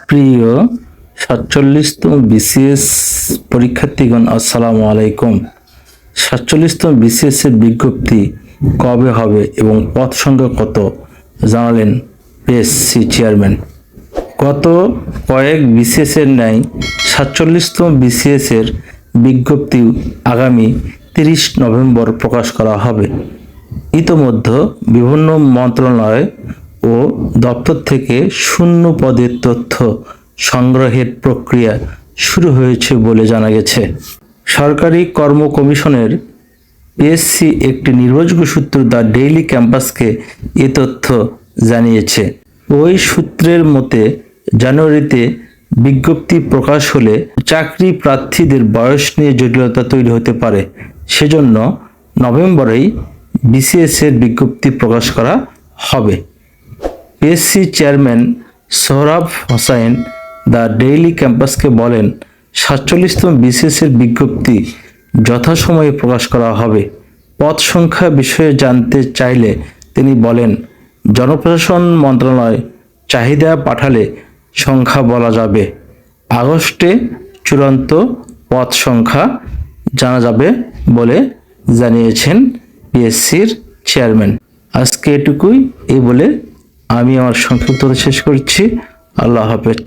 প্রিয় ৪৭তম বিসিএস পরীক্ষার্থীগণ, আসসালামু আলাইকুম। ৪৭তম বিসিএস এর বিজ্ঞপ্তি কবে হবে এবং পদ সংখ্যা কত জানালেন পিএসসি চেয়ারম্যান। গত কয়েক বিসিএস এর ন্যায় ৪৭তম বিসিএস এর বিজ্ঞপ্তি আগামী ৩০ নভেম্বর প্রকাশ করা হবে। ইতোমধ্যে বিভিন্ন মন্ত্রণালয় ও দপ্তর থেকে শূন্য পদের তথ্য সংগ্রহের প্রক্রিয়া শুরু হয়েছে বলে জানা গেছে। সরকারি কর্ম কমিশনের পিএসসি একটি নির্ভরযোগ্য সূত্র দ্য ডেইলি ক্যাম্পাসকে এ তথ্য জানিয়েছে। ওই সূত্রের মতে জানুয়ারিতে বিজ্ঞপ্তি প্রকাশ হলে চাকরি প্রার্থীদের বয়স নিয়ে জটিলতা তৈরি হতে পারে। সেজন্য নভেম্বরেই বিসিএস এর বিজ্ঞপ্তি প্রকাশ করা হবে। PSC chairman Sohrab Hossain the daily ক্যাম্পাসকে বলেন, ৪৭তম বিসিএস এর বিজ্ঞপ্তি যথাসময়ে প্রকাশ করা হবে। পদ সংখ্যা বিষয়ে জানতে চাইলে তিনি বলেন, জনপ্রশাসন মন্ত্রণালয় চাহিদা পাঠালে সংখ্যা বলা যাবে। আগস্টে চূড়ান্ত পদ সংখ্যা জানা যাবে বলে জানিয়েছেন পিএসসির চেয়ারম্যান। আজকে এটুকুই বলে আমি আমার সংক্ষিপ্ত শেষ করছি। আল্লাহ হাফেজ।